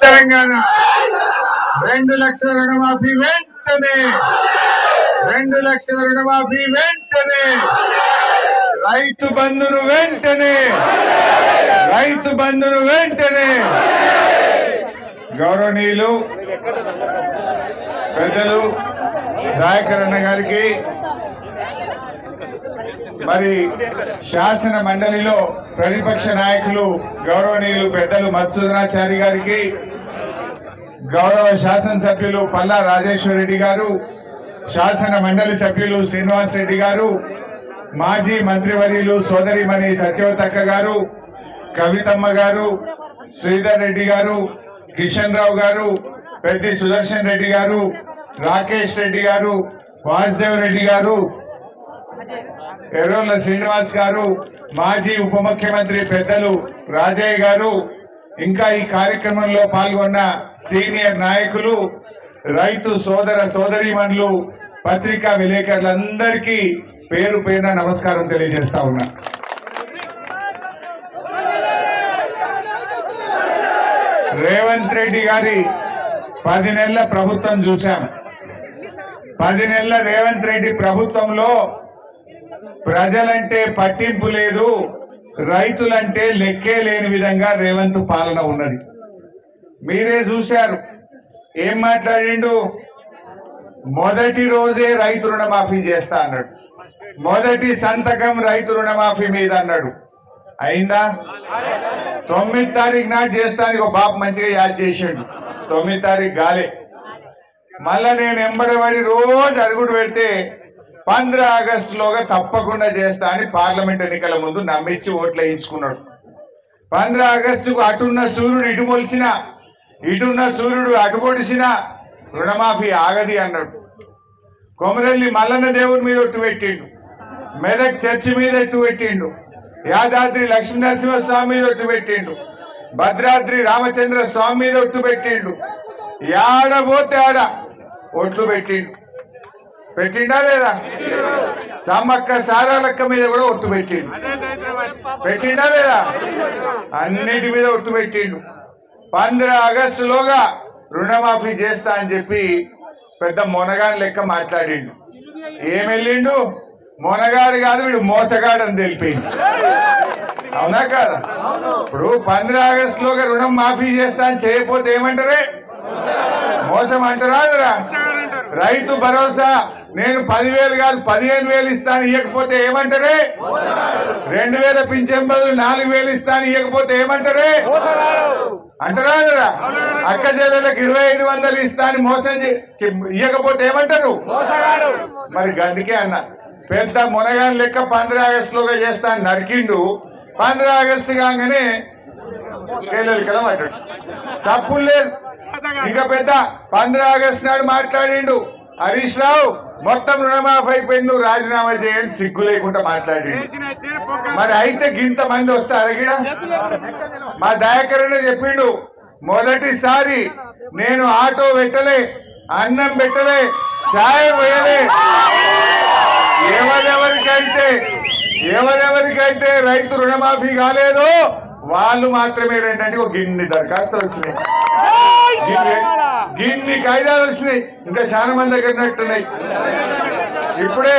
తెలంగాణ 2 లక్షల రుణమాఫీ వెంటనే 2 లక్షల రుణమాఫీ వెంటనే రైతు బంధును వెంటనే గౌరవనీయులు పెద్దలు దయాకర్ అన్న గారికి మరి శాసన మండలిలో ప్రతిపక్ష నాయకులు గౌరవనీయులు పెద్దలు మధుసూదనాచారి గారికి గౌరవ శాసనసభ్యులు పల్లా రాజేశ్వర రెడ్డి గారు శాసన మండలి సభ్యులు శ్రీనివాస్ రెడ్డి గారు మాజీ మంత్రివర్యులు సోదరిమణి సత్యవతక్క గారు కవితమ్మ గారు శ్రీధర్ రెడ్డి గారు కిషన్ రావు గారు పెద్ది సుదర్శన్ రెడ్డి గారు రాకేష్ రెడ్డి గారు వాసుదేవ్ రెడ్డి గారు ఎర్రోళ్ల శ్రీనివాస్ గారు మాజీ ఉప ముఖ్యమంత్రి పెద్దలు రాజయ్య గారు ఇంకా ఈ కార్యక్రమంలో పాల్గొన్న సీనియర్ నాయకులు రైతు సోదర సోదరీమణులు పత్రికా విలేకరులందరికీ పేరు పేరున నమస్కారం తెలియజేస్తా ఉన్నా. రేవంత్ రెడ్డి గారి 10 నెలల ప్రభుత్వం చూశాం. 10 నెలల రేవంత్ రెడ్డి ప్రభుత్వంలో ప్రజలంటే పట్టింపు లేదు, రైతులంటే లెక్కే లేని విధంగా రేవంత్ పాలన ఉన్నది. మీరే చూశారు ఏం మాట్లాడిండు. మొదటి రోజే రైతు రుణమాఫీ చేస్తా అన్నాడు. మొదటి సంతకం రైతు రుణమాఫీ మీద అన్నాడు. అయిందా? 9 తారీఖు నాడు చేస్తానికి ఒక బాబు మంచిగా యాద్ చేసిండు. 9 తారీఖు గాలే. మళ్ళా నేను ఎంబడబడి రోజు అడుగుడు పెడితే 15 ఆగస్టులోగా తప్పకుండా చేస్తా అని పార్లమెంట్ ఎన్నికల ముందు నమ్మించి ఓట్లు వేయించుకున్నాడు. 15 ఆగస్టుకు అటున్న సూర్యుడు ఇటు మొలిసిన, ఇటున్న సూర్యుడు అటు పొడిసిన రుణమాఫీ ఆగది అన్నాడు. కొమరల్లి మల్లన్న దేవుడి మీద ఒట్టు పెట్టిండు, మెదక్ చర్చి మీద ఒట్టు పెట్టిండు, యాదాద్రి లక్ష్మీనరసింహ స్వామి మీద ఒట్టు పెట్టిండు, భద్రాద్రి రామచంద్ర స్వామి మీద ఒట్టు పెట్టిండు, యాడబోతే ఆడ ఒట్లు పెట్టిండా లేదా? సమ్మక్క సారాలక్క మీద కూడా ఒట్టు పెట్టిండా లేదా? అన్నిటి మీద ఒట్టు పెట్టిండు. 15 ఆగస్టులోగా రుణమాఫీ చేస్తా అని చెప్పి పెద్ద మొనగాడు లెక్క మాట్లాడిండు. ఏం వెళ్ళిండు? మొనగాడు కాదు, వీడు మోసగాడు అని తెలిపింది. అవునా కాదా? ఇప్పుడు 15 ఆగస్టులోగా రుణం మాఫీ చేస్తా అని చేయకపోతే ఏమంటారే? మోసం అంటారా? రైతు భరోసా నేను 10,000 కాదు 15,000 ఇస్తాను ఇవ్వకపోతే ఏమంటారే? 2,000 పింఛన్ బదులు 4,000 ఇస్తాను ఇవ్వకపోతే ఏమంటారే? అంటారా? అక్క చెల్లెలకు 2,500 ఇస్తాను మోసం ఇవ్వకపోతే ఏమంటారు? మరి గందుకే అన్న పెద్ద మునగాని లెక్క 15 ఆగస్టులోగా చేస్తాను నరికిండు. 15 ఆగస్టు కాగానే కేలెలకల పడ్డాడు. సప్పులు లేదు. ఇంకా పెద్ద 15 ఆగస్టు నాడు మాట్లాడిండు. హరీష్ రావు మొత్తం రుణమాఫీ అయిపోయింది, నువ్వు రాజీనామా చేయండి, సిగ్గు లేకుండా మాట్లాడిండు. మరి అయితే గింత మంది వస్తారు గిడ. మా దయాకర్ చెప్పిండు, మొదటిసారి నేను ఆటో పెట్టలే, అన్నం పెట్టలే, ఛాయ్ పోయలే. ఎవరెవరికైతే రైతు రుణమాఫీ కాలేదో వాళ్ళు మాత్రమే రండి. ఒక గిన్ని దరఖాస్తులు వచ్చినాయి, గిన్ని కాయిదాలు వచ్చినాయి. ఇంకా చాలా మంది దగ్గర నట్టున్నాయి. ఇప్పుడే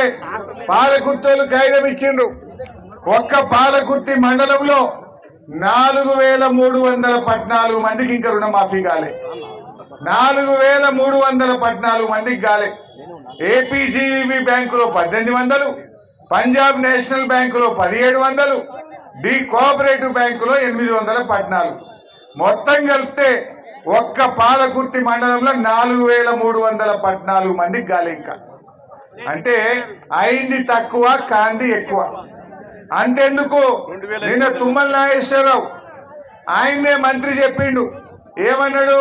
పాలకుర్తోలు కాయిదం ఇచ్చిండ్రు. ఒక్క పాలకుర్తి మండలంలో 4,314 మందికి ఇంకా రుణమాఫీ కాలే. 4,314 మందికి కాలే. ఏపీజీబీ బ్యాంకులో 1,800, పంజాబ్ నేషనల్ బ్యాంకులో 1,700, డి కోఆపరేటివ్ బ్యాంకులో 814. మొత్తం కలిపితే ఒక్క పాలకుర్తి మండలంలో 4,314 మందికి గాలి. ఇంకా అంటే అయింది తక్కువ, కాంది ఎక్కువ. అంతెందుకు, నిన్న తుమ్మల నాగేశ్వరరావు ఆయన్నే మంత్రి చెప్పిండు. ఏమన్నాడు?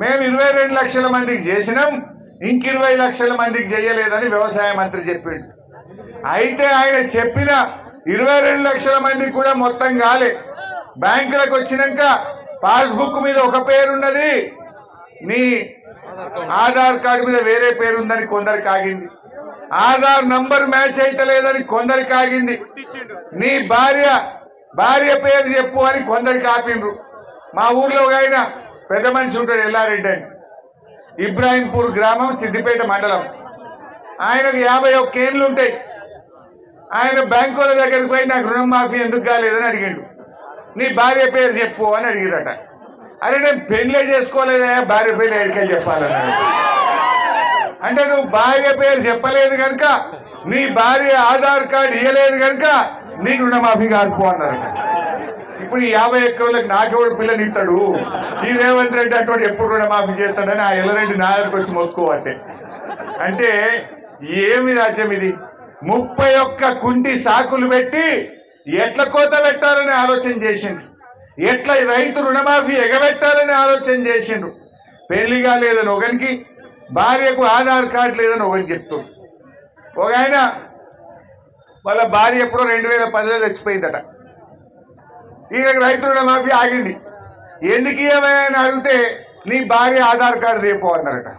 మేము 22 లక్షల మందికి చేసినాం, ఇంక 20 లక్షల మందికి చేయలేదని వ్యవసాయ మంత్రి చెప్పిండు. అయితే ఆయన చెప్పిన 22 లక్షల మందికి కూడా మొత్తం కాలే. బ్యాంకులకు వచ్చినాక పాస్బుక్ మీద ఒక పేరున్నది, నీ ఆధార్ కార్డు మీద వేరే పేరుందని కొందరికి ఆగింది. ఆధార్ నంబర్ మ్యాచ్ అయితే లేదని కొందరికి ఆగింది. నీ భార్య పేరు చెప్పు అని కొందరికి ఆపిండ్రు. మా ఊర్లో ఆయన పెద్ద మనిషి ఉంటాడు ఎల్లారెడ్డి అని, ఇబ్రాహీంపూర్ గ్రామం సిద్దిపేట మండలం. ఆయనకు 51 ఏళ్ళు ఉంటాయి. ఆయన బ్యాంకుల దగ్గరికి పోయి నాకు రుణం మాఫీ ఎందుకు కాలేదని అడిగిండు. నీ భార్య పేరు చెప్పు అని అడిగిరట. అరే నేను పెళ్ళే చేసుకోలేదా, భార్య పేరు ఎడికెళ్ళి చెప్పాలన్నాడు. అంటే నువ్వు భార్య పేరు చెప్పలేదు కనుక, నీ భార్య ఆధార్ కార్డు ఇవ్వలేదు కనుక నీకు రుణమాఫీ కాకపో అన్నారట. ఇప్పుడు ఈ 51 ఏళ్ళకి నాకెవడు పిల్లనిస్తాడు, ఈ రేవంత్ రెడ్డి అటువంటి ఎప్పుడు రుణమాఫీ చేస్తాడని ఆ ఎల్లరెడ్డి నా దగ్గరకు వచ్చి మొత్తుకోవట్టే. అంటే ఏమి రాజ్యం ఇది? 31 కుంటి సాకులు పెట్టి ఎట్ల కోత పెట్టాలని ఆలోచన చేసిండ్రు, ఎట్లా రైతు రుణమాఫీ ఎగబెట్టాలని ఆలోచన చేసిండ్రు. పెళ్లిగా లేదని ఒకరికి, భార్యకు ఆధార్ కార్డు లేదని ఒకరికి చెప్తాడు. ఒక ఆయన వాళ్ళ భార్య ఎప్పుడో 2010లో చచ్చిపోయిందట. ఈయనకు రైతు రుణమాఫీ ఆగింది. ఎందుకు ఏమైనా అడిగితే నీ భార్య ఆధార్ కార్డు రేపు అన్నారట.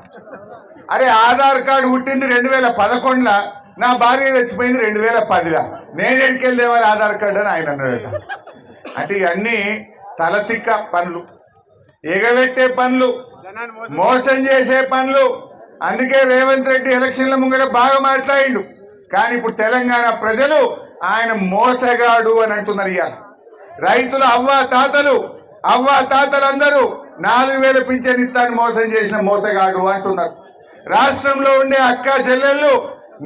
అరే ఆధార్ కార్డు పుట్టింది 2011లో, నా భార్య చచ్చిపోయింది 2010లో, నేను ఎడికెళ్ళి తేవాలి ఆధార్ కార్డు అని ఆయన అన్నాడట. అంటే ఇవన్నీ తలతిక్క పనులు, ఎగబెట్టే పనులు, మోసం చేసే పనులు. అందుకే రేవంత్ రెడ్డి ఎలక్షన్ల ముంగట బాగా మాట్లాడిండు. కానీ ఇప్పుడు తెలంగాణ ప్రజలు ఆయన మోసగాడు అని అంటున్నారు. ఇవాళ రైతుల అవ్వ తాతలందరూ 4000 పింఛన్ ఇస్తాను మోసం చేసిన మోసగాడు అంటున్నారు. రాష్ట్రంలో ఉండే అక్క చెల్లెళ్ళు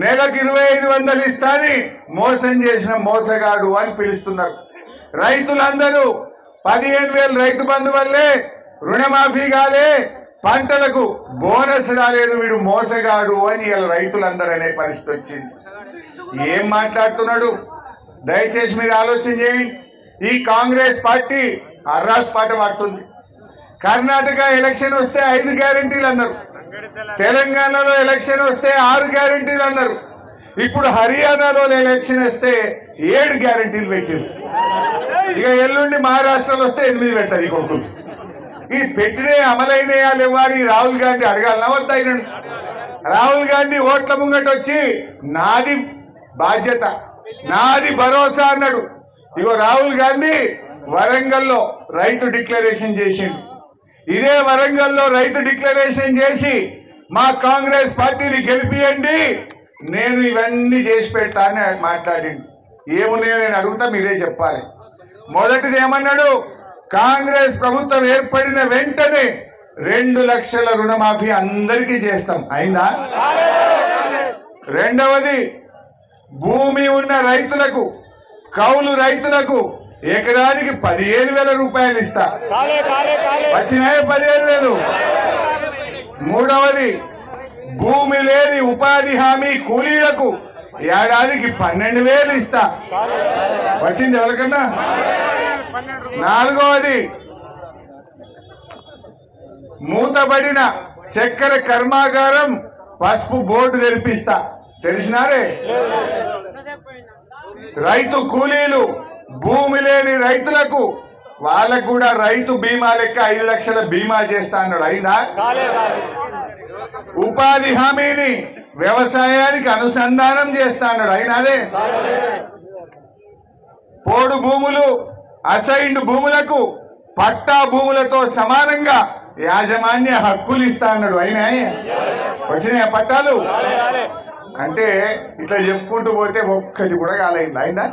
నెలకు 2500 ఇస్తాని మోసం చేసిన మోసగాడు అని పిలుస్తున్నారు. రైతులందరూ 15,000 రైతు బంధు వల్లే రుణమాఫీ కాలే, పంటలకు బోనస్ రాలేదు, వీడు మోసగాడు అని ఇలా రైతులందరూ అనే పరిస్థితి వచ్చింది. ఏం మాట్లాడుతున్నాడు? దయచేసి మీరు ఆలోచన చేయండి. ఈ కాంగ్రెస్ పార్టీ అర్రాస్ పాట పాడుతుంది. కర్ణాటక ఎలక్షన్ వస్తే 5 గ్యారెంటీలు అన్నారు, తెలంగాణలో ఎలక్షన్ వస్తే 6 గ్యారెంటీలు అన్నారు, ఇప్పుడు హర్యానాలో ఎలక్షన్ వస్తే 7 గ్యారెంటీలు పెట్టారు. ఇక ఎల్లుండి మహారాష్ట్రలో వస్తే 8 పెట్టారు. ఈ కొడుకులు ఈ పెట్టినే అమలైనయా లేవా అని రాహుల్ గాంధీ అడగాలన్నా వద్దా? అయినాడు రాహుల్ గాంధీ ఓట్ల ముంగట వచ్చి నాది బాధ్యత, నాది భరోసా అన్నాడు. ఇగో రాహుల్ గాంధీ వరంగల్లో రైతు డిక్లరేషన్ చేసిండు. ఇదే వరంగల్లో రైతు డిక్లరేషన్ చేసి మా కాంగ్రెస్ పార్టీని గెలిపియండి, నేను ఇవన్నీ చేసి పెడతా అని మాట్లాడిండు. ఏమున్నాయో నేను అడుగుతా, మీరే చెప్పాలి. మొదటిది ఏమన్నాడు? కాంగ్రెస్ ప్రభుత్వం ఏర్పడిన వెంటనే 2 లక్షల రుణమాఫీ అందరికీ చేస్తాం. అయిందా? రెండవది, భూమి ఉన్న రైతులకు, కౌలు రైతులకు ఎకరానికి 15,000 రూపాయలు ఇస్తా. వచ్చినాయి 15,000. మూడవది, భూమి లేని ఉపాధి హామీ కూలీలకు ఏడాదికి 12,000 ఇస్తా. వచ్చింది ఎవరికన్నా? నాలుగవది, మూతబడిన చక్కెర కర్మాగారం పసుపు బోర్డు తెరిపిస్తా. తెలిసినారే? రైతు కూలీలు, భూమి లేని రైతులకు వాళ్ళకు కూడా రైతు బీమా లెక్క 5 లక్షల బీమా చేస్తా అన్నాడు. అయిందా? ఉపాధి హామీని వ్యవసాయానికి అనుసంధానం చేస్తా అన్నాడు. అయినాదే? పోడు భూములు, అసైన్డ్ భూములకు పట్టా భూములతో సమానంగా యాజమాన్య హక్కులు ఇస్తా అన్నాడు. అయినా? వచ్చినాయా పట్టాలు? అంటే ఇట్లా చెప్పుకుంటూ పోతే ఒక్కటి కూడా కాలేదు. అయిందా?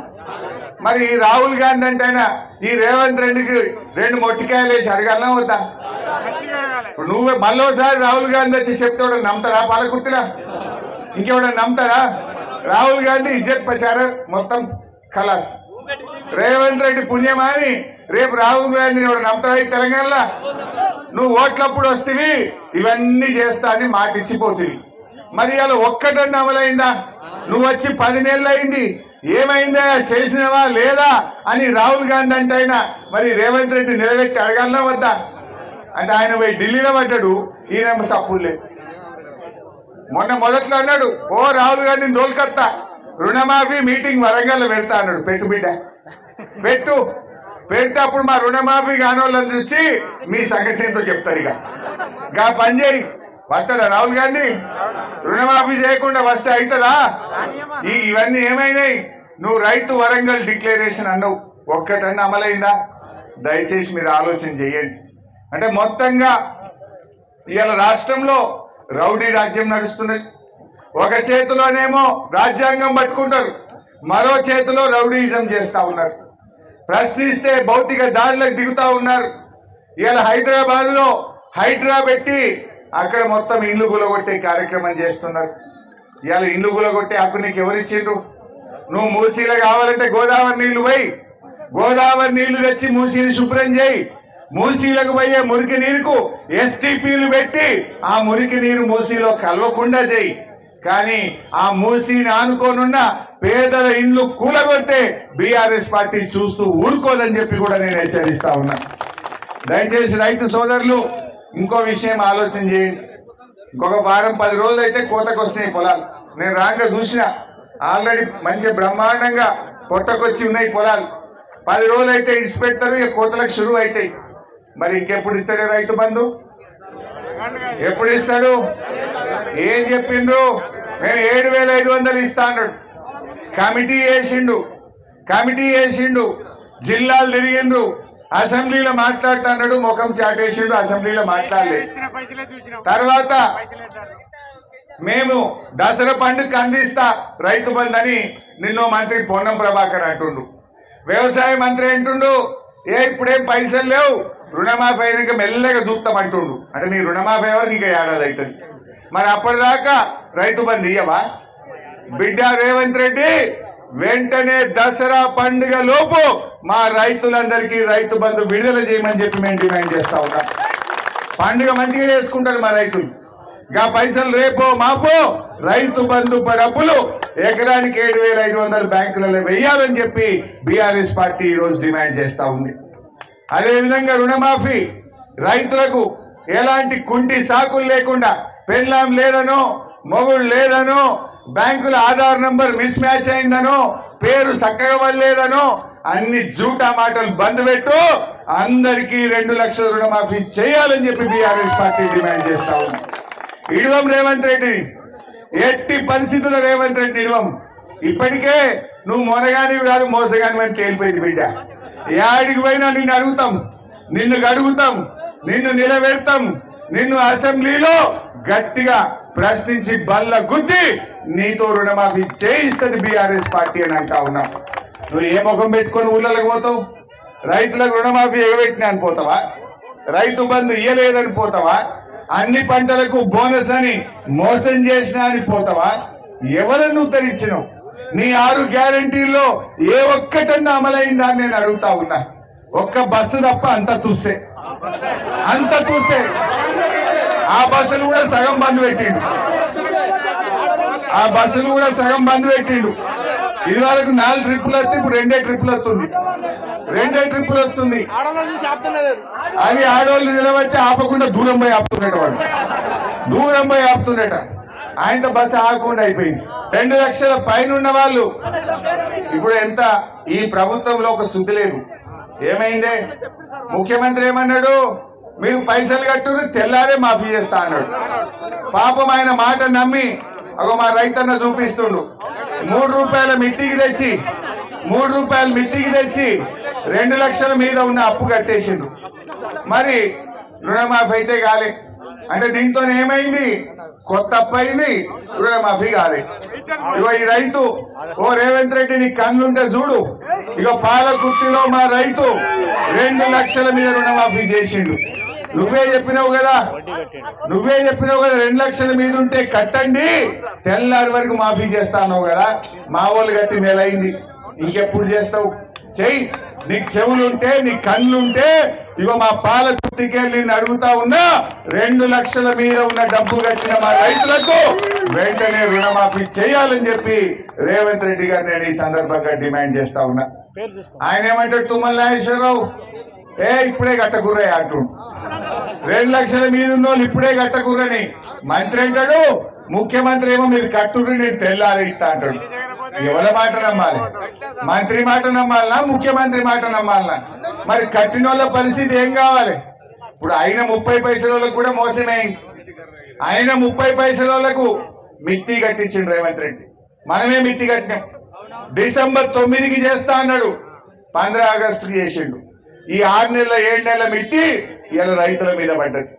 మరి రాహుల్ గాంధీ అంటే ఈ రేవంత్ రెడ్డికి 2 మొట్టికాయలు వేసి అడగాలనా వద్దా? నువ్వు మళ్ళోసారి రాహుల్ గాంధీ వచ్చి చెప్తే నమ్ముతారా? పాలకుర్తిలా ఇంకెవడన్నా నమ్ముతారా? రాహుల్ గాంధీ ఇజ్జత్ ప్రచారం మొత్తం ఖలాస్. రేవంత్ రెడ్డి పుణ్యమాని రేపు రాహుల్ గాంధీని ఎవరు నమ్ముతారా ఈ తెలంగాణలో? నువ్వు ఓట్లప్పుడు వస్తేవి ఇవన్నీ చేస్తా అని మాట ఇచ్చిపోతుంది. మరి ఇలా ఒక్కటన్నా అమలైందా? నువ్వు వచ్చి 10 నెలలు అయింది, ఏమైందా, చేసినవా లేదా అని రాహుల్ గాంధీ అంటే అయినా మరి రేవంత్ రెడ్డి నిలబెట్టి అడగాలనా వద్దా? అంటే ఆయన పోయి ఢిల్లీలో పడ్డాడు, ఈయన సప్పుడు లేదు. మొదట్లో అన్నాడు, ఓ రాహుల్ గాంధీని దోల్కత్తా రుణమాఫీ మీటింగ్ వరంగల్లో పెడతా అన్నాడు. పెట్టు బిడ్డ, పెడితే అప్పుడు మా రుణమాఫీ కాని వాళ్ళని చూసి మీ సంగతి ఏంటో చెప్తారు. ఇక పని చేయి. వస్తాడా రాహుల్ గాంధీ? రుణమాఫీ చేయకుండా వస్తే అవుతుందా? ఇవన్నీ ఏమైనాయి? నువ్వు రైతు వరంగల్ డిక్లరేషన్ అన్నావు, ఒక్కటన్నా అమలైందా? దయచేసి మీరు ఆలోచన చేయండి. అంటే మొత్తంగా ఇవాళ రాష్ట్రంలో రౌడీ రాజ్యం నడుస్తున్నది. ఒక చేతిలోనేమో రాజ్యాంగం పట్టుకుంటారు, మరో చేతిలో రౌడీయిజం చేస్తా ఉన్నారు. ప్రశ్నిస్తే భౌతిక దాడులకు దిగుతా ఉన్నారు. ఇవాళ హైదరాబాద్ లో హైడ్రా పెట్టి అక్కడ మొత్తం ఇల్లు గులగొట్టే కార్యక్రమం చేస్తున్నారు. ఇవాళ ఇల్లు గులగొట్టే హక్కు నీకు ఎవరిచ్చిండ్రు? నువ్వు మూసీలో కావాలంటే గోదావరి నీళ్లు పోయి గోదావరి నీళ్లు తెచ్చి మూసీని శుభ్రం చేయి. మూసీలకు పోయే మురికి నీరుకు ఎస్టీపీలు పెట్టి ఆ మురికి నీరు మూసీలో కలవకుండా చేయి. కానీ ఆ మూసీని ఆనుకోనున్న పేదల ఇండ్లు కూలగొడితే బీఆర్ఎస్ పార్టీ చూస్తూ ఊరుకోదని చెప్పి కూడా నేను హెచ్చరిస్తా ఉన్నా. దయచేసి రైతు సోదరులు ఇంకో విషయం ఆలోచన చేయండి. ఇంకొక వారం 10 రోజులు అయితే కోతకు వస్తున్నాయి పొలాలు. నేను రాగా చూసిన ఆల్రెడీ మంచి బ్రహ్మాండంగా పొట్టకొచ్చి ఉన్నాయి పొలాలు. 10 రోజులు అయితే ఇడిచిపెడతారు, ఇక కోతలకు షురువు అవుతాయి. మరి ఇంకెప్పుడు ఇస్తాడు రైతు బంధు? ఎప్పుడు ఇస్తాడు? ఏం చెప్పిండ్రు? మేము 7,500 ఇస్తా అన్నాడు. కమిటీ వేసిండు, జిల్లాలు తిరిగిండ్రు, అసెంబ్లీలో మాట్లాడుతున్నాడు, ముఖం చాటేసిండు, అసెంబ్లీలో మాట్లాడలేదు. తర్వాత మేము దసరా పండుగ అందిస్తా రైతు బంధు అని నిన్నో మంత్రి పొన్నం ప్రభాకర్ అంటుండు. వ్యవసాయ మంత్రి అంటుండు ఇప్పుడేం పైసలు లేవు, రుణమాఫీ అయినాక మెల్లగా చూస్తాం అంటుండు. అంటే నీ రుణమాఫీ ఎవరికి ఇంకా ఏడాది అవుతుంది. మరి అప్పటిదాకా రైతు బంధు ఇయ్యవా? బిడ్డ రేవంత్ రెడ్డి వెంటనే దసరా పండుగ లోపు మా రైతులందరికీ రైతు బంధు విడుదల చేయమని చెప్పి మేము డిమాండ్ చేస్తా ఉన్నాం. పండుగ మంచిగా చేసుకుంటారు మా రైతులు. గా పైసలు రేపో మాపో రైతు బంధు డబ్బులు ఎకరానికి 7,500 బ్యాంకులలో వెయ్యాలని చెప్పి బీఆర్ఎస్ పార్టీ ఈ రోజు డిమాండ్ చేస్తా ఉంది. అదేవిధంగా రుణమాఫీ రైతులకు ఎలాంటి కుంటి సాకులు లేకుండా, పెళ్ళాం లేదనో మొగుడు లేదనో, బ్యాంకుల ఆధార్ నంబర్ మిస్ మ్యాచ్ అయిందనో, పేరు చక్కగా పడలేదనో అన్ని జూటా మాటలు బంద్ పెట్టు, అందరికీ 2 లక్షల రుణమాఫీ చేయాలని చెప్పి బీఆర్ఎస్ పార్టీ డిమాండ్ చేస్తా ఉంది. ఇడవం రేవంత్ రెడ్డి, ఎట్టి పరిస్థితుల్లో రేవంత్ రెడ్డి ఇడవం. ఇప్పటికే నువ్వు మొనగానివి కాదు మోసగాని అని తేలిపోయింది బిడ్డ. యాడికి పోయినా నిన్ను అడుగుతాం, నిన్ను గడుగుతాం, నిన్ను నిలబెడతాం, నిన్ను అసెంబ్లీలో గట్టిగా ప్రశ్నించి బల్ల గుద్ది నీతో రుణమాఫీ చేయిస్తుంది బీఆర్ఎస్ పార్టీ అని అంటా ఉన్నాం. నువ్వు ఏ ముఖం పెట్టుకొని ఊళ్ళకి పోతావు? రైతులకు రుణమాఫీ ఎగబెట్టినా అని పోతావా? రైతు బంధు ఇయ్యలేదని పోతావా? అన్ని పంటలకు బోనస్ అని మోసం చేసినా అని పోతావా? ఎవరನ್ನು ఉద్ధరించినావు? నీ 6 గ్యారంటీల్లో ఏ ఒక్కటన్నా అమలైందా అని నేను అడుగుతా ఉన్నా. ఒక్క బస్సు తప్ప అంత చూసే. ఆ బస్సులు కూడా సగం బంద్ పెట్టిండు. ఇది వరకు 4 ట్రిప్పులు వస్తే ఇప్పుడు 2 ట్రిప్పులు వస్తుంది. 2 ట్రిప్పులు వస్తుంది. అది ఆడవాళ్ళు నిలబట్టి ఆపకుండా దూరం పోయి ఆపుతున్నట. ఆయనతో బస్సు ఆగకుండా అయిపోయింది. 2 లక్షల పైన ఉన్న వాళ్ళు ఇప్పుడు ఎంత? ఈ ప్రభుత్వంలో ఒక శుద్ధి లేదు. ఏమైందే? ముఖ్యమంత్రి ఏమన్నాడు? మీరు పైసలు కట్టురు తెల్లారే మాఫీ చేస్తా అన్నాడు. పాపం ఆయన మాట నమ్మి మా రైతన్న చూపిస్తుండు. 3 రూపాయల మిత్తికి తెచ్చి 2 లక్షల మీద ఉన్న అప్పు కట్టేసిండు. మరి రుణమాఫీ అయితే కాలే. అంటే దీంతో ఏమైంది? కొత్త అప్పు అయింది, రుణమాఫీ కాలే. ఇగో ఈ రైతు, ఓ రేవంత్ రెడ్డి నీ కన్నుంటే చూడు, ఇగో పాలకుర్తిలో మా రైతు 2 లక్షల మీద రుణమాఫీ చేసిండు. నువ్వే చెప్పినావు కదా 2 లక్షల మీద ఉంటే కట్టండి, తెల్లారి వరకు మాఫీ చేస్తాను కదా. మా వాళ్ళు కట్టి నెల అయింది, ఇంకెప్పుడు చేస్తావు? చెయ్యి. నీకు చెవులుంటే, నీ కళ్ళుంటే ఇగో మా పాలకుర్తికి నిన్ను అడుగుతా ఉన్నా, 2 లక్షల మీద ఉన్న డబ్బు కట్టిన మా రైతులకు వెంటనే రుణమాఫీ చేయాలని చెప్పి రేవంత్ రెడ్డి గారు నేను ఈ సందర్భంగా డిమాండ్ చేస్తా ఉన్నా. ఆయన ఏమంటాడు? తుమ్మల నాగేశ్వరరావు ఇప్పుడే కట్టకుర్రే అంటుండు. 2 లక్షల మీద ఉన్న వాళ్ళు ఇప్పుడే కట్టకుర్రని మంత్రి అంటాడు. ముఖ్యమంత్రి ఏమో మీరు కట్టుర్రి నేను తెల్లారి ఇస్తా అంటాడు. ఎవరి మాట నమ్మాలి? మంత్రి మాట నమ్మాలనా, ముఖ్యమంత్రి మాట నమ్మాలనా? మరి కట్టిన వాళ్ళ పరిస్థితి ఏం కావాలి? ఇప్పుడు అయిన 30 పైసల వాళ్ళకు కూడా మోసమే. అయిన 30 పైసల వాళ్ళకు మిత్తి కట్టించిండు రేవంత్ రెడ్డి. మనమే మిత్తి కట్టినాం. డిసెంబర్ 9కి చేస్తా అన్నాడు, 15 ఆగస్టుకి చేసిండు. ఈ 6 నెలల 7 నెలల మిత్తి ఇలా రైతుల మీద పడ్డది.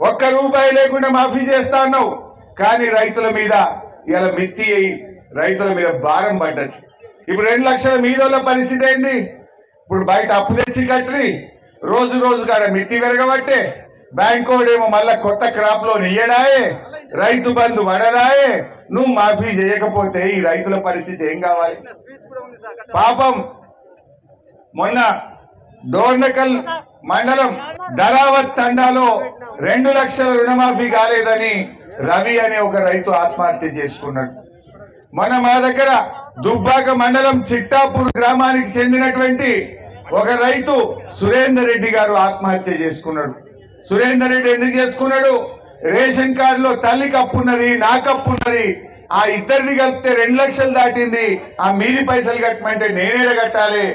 ఒక్క రూపాయి లేకుండా మాఫీ చేస్తా అన్నావు, కానీ రైతుల మీద ఇలా మిత్తి రైతుల మీద భారం పడ్డది. ఇప్పుడు 2 లక్షల మీదోళ్ళ పరిస్థితి ఏంది? ఇప్పుడు బయట అప్పు తెచ్చి కట్టి రోజు రోజు కాడ మిత్తి పెరగబట్టే, బ్యాంకోడేమో మళ్ళా కొత్త క్రాప్ లోన్ ఇయ్యడాయే, రైతు బంధు పడదాయే. నువ్వు మాఫీ చేయకపోతే ఈ రైతుల పరిస్థితి ఏం కావాలి? పాపం మొన్న డోర్నకల్ మండలం ధరావత్ తండాలో 2 లక్షల రుణమాఫీ కాలేదని రవి అనే ఒక రైతు ఆత్మహత్య చేసుకున్నాడు. మొన్న మా దగ్గర దుబ్బాక మండలం చిట్టాపూర్ గ్రామానికి చెందినటువంటి ఒక రైతు సురేందర్ రెడ్డి గారు ఆత్మహత్య చేసుకున్నాడు. సురేందర్ రెడ్డి ఎందుకు చేసుకున్నాడు? రేషన్ కార్డులో తల్లికి అప్పున్నది, నాకు అప్పున్నది, ఆ ఇద్దరిది కలిపితే 2 లక్షలు దాటింది, ఆ మీది పైసలు కట్టమంటే నేనేడ కట్టాలి,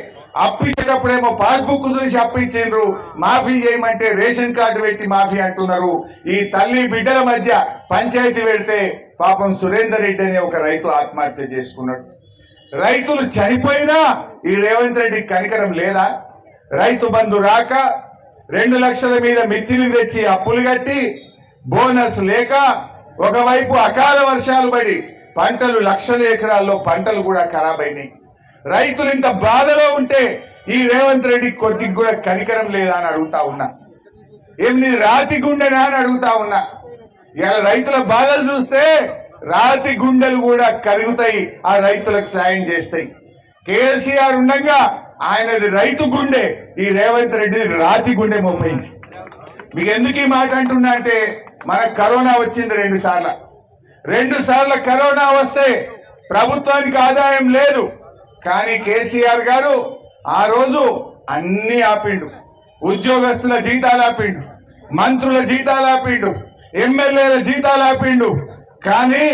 అప్పించేటప్పుడేమో పాస్బుక్ చూసి అప్పించిండ్రు, మాఫీ చేయమంటే రేషన్ కార్డు పెట్టి మాఫీ అంటున్నారు. ఈ తల్లి బిడ్డల మధ్య పంచాయతీ పెడితే పాపం సురేందర్ రెడ్డి అనే ఒక రైతు ఆత్మహత్య చేసుకున్నాడు. రైతులు చనిపోయినా ఈ రేవంత్ రెడ్డి కనికరం లేదా? రైతు బంధు రాక 2 లక్షల మీద మిత్తిలు తెచ్చి అప్పులు కట్టి బోనస్ లేక ఒకవైపు అకాల వర్షాలు పడి పంటలు లక్షల ఎకరాల్లో పంటలు కూడా ఖరాబ్ అయినాయి. రైతులు ఇంత బాధలో ఉంటే ఈ రేవంత్ రెడ్డి కొద్దిగా కూడా కనికరం లేదా అని అడుగుతా ఉన్నా. ఏమి రాతి గుండెనా అని అడుగుతా ఉన్నా. ఇలా రైతుల బాధలు చూస్తే రాతి గుండెలు కూడా కరుగుతాయి, ఆ రైతులకు సాయం చేస్తాయి. కేసీఆర్ ఉండగా ఆయనది రైతు గుండె, ఈ రేవంత్ రెడ్డిది రాతి గుండె మోపైంది. మీకు ఎందుకు ఈ మాట అంటున్నా అంటే, మనకు కరోనా వచ్చింది 2 సార్లు. 2 సార్లు కరోనా వస్తే ప్రభుత్వానికి ఆదాయం లేదు, కానీ కేసీఆర్ గారు ఆ రోజు అన్ని ఆపిండు. ఉద్యోగస్తుల జీతాలు ఆపిండు, మంత్రుల జీతాలు ఆపిండు, ఎమ్మెల్యేల జీతాలు ఆపిండు, కానీ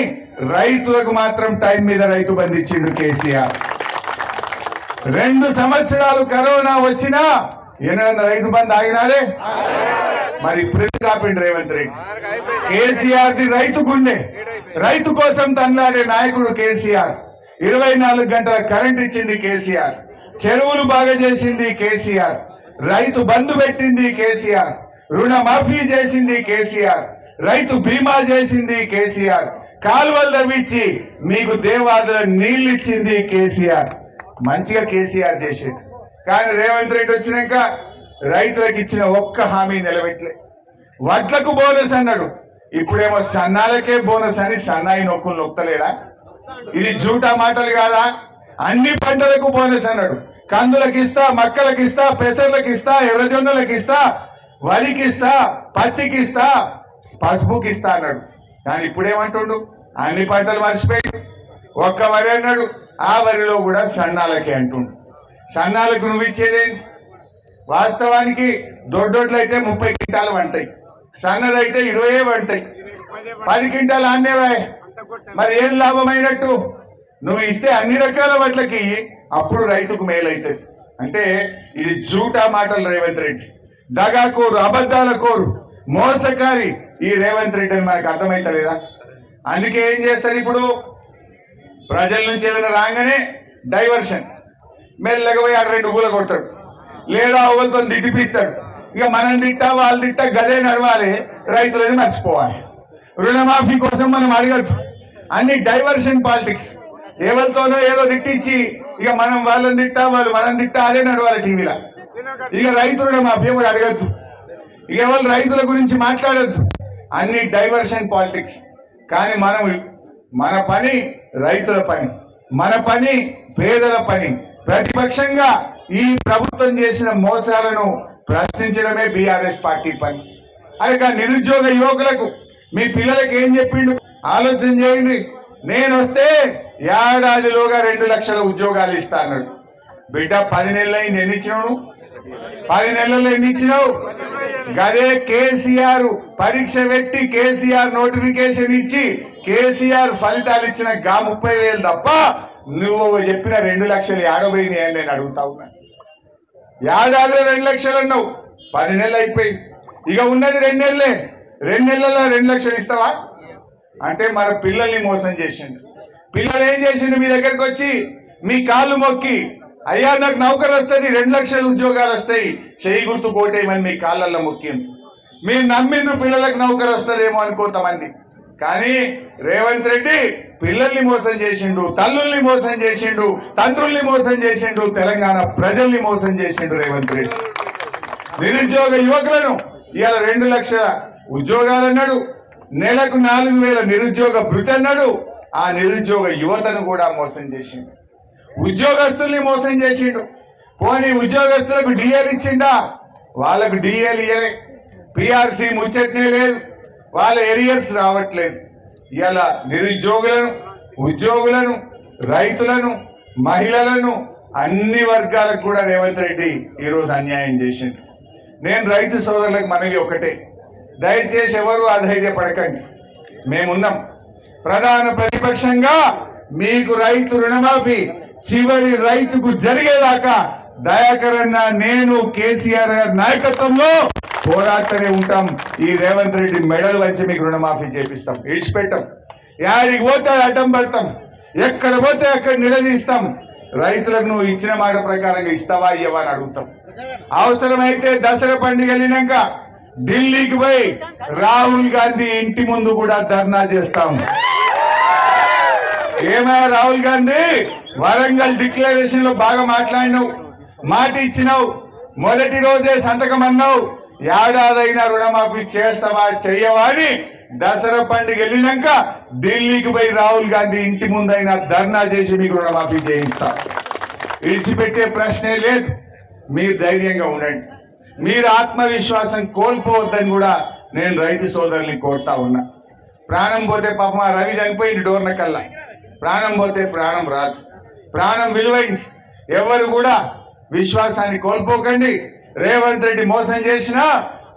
రైతులకు మాత్రం టైం మీద రైతు బంధు ఇచ్చిండు కేసీఆర్. 2 సంవత్సరాలు కరోనా వచ్చినా ఏమైనా రైతు బంధు ఆగినాదే? మరి ఇప్పుడు కాపిండు రేవంత్ రెడ్డి. కేసీఆర్ ది రైతు గుండె, రైతు కోసం తన్లాడే నాయకుడు కేసీఆర్. 24 గంటల కరెంట్ ఇచ్చింది కేసీఆర్, చెరువులు బాగా చేసింది కేసీఆర్, రైతు బంధు పెట్టింది కేసీఆర్, రుణమాఫీ చేసింది కేసీఆర్, రైతు బీమా చేసింది కేసీఆర్, కాలువలు తవ్వించి మీకు దేవాదుల నీళ్లు ఇచ్చింది కేసీఆర్. మంచిగా కేసీఆర్ చేసేది. కానీ రేవంత్ రెడ్డి వచ్చినాక రైతులకు ఇచ్చిన ఒక్క హామీ నిలబెట్టలే. వడ్లకు బోనస్ అన్నాడు, ఇప్పుడేమో సన్నాలకే బోనస్ అని సన్నాయి నొక్కులు నొక్కలేడా? ఇది జూటా మాటలు కాదా? అన్ని పంటలకు బోనస్ అన్నాడు. కందులకు ఇస్తా, మక్కలకు ఇస్తా, పెసర్లకు ఇస్తా, ఎర్రజొన్నలకు ఇస్తా, వరికి ఇస్తా, పత్తికి ఇస్తా, పసుపుకి ఇస్తా అన్నాడు. కానీ ఇప్పుడేమంటుండు? అన్ని పంటలు మర్చిపోయి ఒక్క వరి అన్నాడు, ఆ వరిలో కూడా సన్నాలకే అంటుండు. సన్నాలకు నువ్వు ఇచ్చేదేంటి? వాస్తవానికి దొడ్డొడ్లు అయితే 30 క్వింటాలు వంటాయి, సన్నదైతే 20 వంటాయి, 10 క్వింటాలు అన్నేవాయి. మరి ఏం లాభమైనట్టు? నువ్వు ఇస్తే అన్ని రకాల వడ్లకి అప్పుడు రైతుకు మేలైతుంది. అంటే ఇది జూటా మాటలు రేవంత్ రెడ్డి, దగాకోరు, అబద్ధాల కోరు, మోసకారి ఈ రేవంత్ రెడ్డి అని మనకు అర్థమైతలేదా? అందుకే ఏం చేస్తారు, ఇప్పుడు ప్రజల నుంచి ఏదైనా రాగానే డైవర్షన్, మెల్లగా పోయి 2 ఊళ్ళ కొడతాడు, లేదా ఊళ్ళతో తిట్టిపిస్తాడు. ఇక మనం తిట్టా వాళ్ళు తిట్టా గదే నడవాలి, రైతులని మర్చిపోవాలి. రుణమాఫీ కోసం మనం అడగద్దు, అన్ని డైవర్షన్ పాలిటిక్స్. ఎవరితోనో ఏదో తిట్టించి ఇక మనం వాళ్ళని తిట్టా వాళ్ళు మనం తిట్టా అదే నడవాలి టీవీలో. ఇక రైతు రుణమాఫీ కూడా అడగద్దు, ఇక ఎవరు రైతుల గురించి మాట్లాడద్దు, అన్ని డైవర్షన్ పాలిటిక్స్. కానీ మన పని రైతుల పని, మన పని పేదల పని. ప్రతిపక్షంగా ఈ ప్రభుత్వం చేసిన మోసాలను ప్రశ్నించడమే బీఆర్ఎస్ పార్టీ పని. అలాగే నిరుద్యోగ యువకులకు మీ పిల్లలకు ఏం చెప్పిండు ఆలోచన చేయండి. నేను వస్తే ఏడాదిలోగా 2 లక్షల ఉద్యోగాలు ఇస్తా అన్నాడు. బిడ్డ 10 నెలలు అయింది, ఎన్ని ఇచ్చినావు? 10 నెలల్లో ఎన్ని ఇచ్చినావు? గదే కేసీఆర్ పరీక్ష పెట్టి కేసీఆర్ నోటిఫికేషన్ ఇచ్చి కేసీఆర్ ఫలితాలు ఇచ్చిన 30,000 తప్ప నువ్వు చెప్పిన 2 లక్షలు ఏడబోయినాయి అని నేను అడుగుతా ఉన్నా. ఏడాదిలో 2 లక్షలు అన్నావు, 10 నెలలు అయిపోయింది, ఇక ఉన్నది 2 నెలలే. 2 నెలల్లో 2 లక్షలు ఇస్తావా? అంటే మన పిల్లల్ని మోసం చేసిండు. పిల్లలు ఏం చేసిండు? మీ దగ్గరికి వచ్చి మీ కాళ్ళు మొక్కి అయ్యా నాకు నౌకరు వస్తుంది, 2 లక్షల ఉద్యోగాలు వస్తాయి, చేయి గుర్తు కోటేయమని మీ కాళ్ళల్లో ముఖ్యం. మీరు నమ్మిన పిల్లలకు నౌకరు వస్తుందేమో అని కొంతమంది. కానీ రేవంత్ రెడ్డి పిల్లల్ని మోసం చేసిండు, తల్లుల్ని మోసం చేసిండు, తండ్రుల్ని మోసం చేసిండు, తెలంగాణ ప్రజల్ని మోసం చేసిండు రేవంత్ రెడ్డి. నిరుద్యోగ యువకులను ఇవాళ 2 లక్షల ఉద్యోగాలు అన్నాడు, నెలకు 4,000 నిరుద్యోగ భృతి అన్నాడు. ఆ నిరుద్యోగ యువతను కూడా మోసం చేసిండు, ఉద్యోగస్తుల్ని మోసం చేసిండు. పోనీ ఉద్యోగస్తులకు డిఏలు ఇచ్చిండా? వాళ్ళకు డిఏలు ఇయ్యలే, పిఆర్సీ ముచ్చట్నే లేదు, వాళ్ళ ఎరియర్స్ రావట్లేదు. ఇలా నిరుద్యోగులను, ఉద్యోగులను, రైతులను, మహిళలను, అన్ని వర్గాలకు కూడా రేవంత్ రెడ్డి ఈరోజు అన్యాయం చేసిండు. నేను రైతు సోదరులకు మనవి ఒకటే, దయచేసి ఎవరు అధైర్యపడకండి, మేమున్నాం. ప్రధాన ప్రతిపక్షంగా మీకు రైతు రుణమాఫీ చివరి రైతుకు జరిగేదాకా దయాకర్ అన్న, నేను, కేసీఆర్ గారి నాయకత్వంలో పోరాటనే ఉంటాం. ఈ రేవంత్ రెడ్డి మెడలు వంచి మీకు రుణమాఫీ చేపిస్తాం, ఇడిచిపెట్టాం. యాడికి పోతే అడ్డం పడతాం, ఎక్కడ పోతే అక్కడ నిలదీస్తాం. రైతులకు నువ్వు ఇచ్చిన మాట ప్రకారంగా ఇస్తావా ఇవ్వవా అని అడుగుతాం. అవసరమైతే దసరా పండుగ వెళ్ళినాక ఢిల్లీకి పోయి రాహుల్ గాంధీ ఇంటి ముందు కూడా ధర్నా చేస్తాం. ఏమైనా రాహుల్ గాంధీ, వరంగల్ డిక్లరేషన్ లో బాగా మాట్లాడినావు, మాట ఇచ్చినావు, మొదటి రోజే సంతకం అన్నావు, ఏడాదైనా రుణమాఫీ చేస్తావా చెయ్యవా అని దసరా పండుగ వెళ్ళినాక ఢిల్లీకి పోయి రాహుల్ గాంధీ ఇంటి ముందైనా ధర్నా చేసి మీకు రుణమాఫీ చేయిస్తా. విడిచిపెట్టే ప్రశ్నే లేదు. మీరు ధైర్యంగా ఉండండి, మీరు ఆత్మవిశ్వాసం కోల్పోవద్దని కూడా నేను రైతు సోదరుల్ని కోరుతా ఉన్నా. ప్రాణం పోతే పాపం ఆ రవి చనిపోయింది డోర్నకల్లా, ప్రాణం పోతే ప్రాణం రాదు, ప్రాణం విలువైంది. ఎవరు కూడా విశ్వాసాన్ని కోల్పోకండి. రేవంత్ రెడ్డి మోసం చేసినా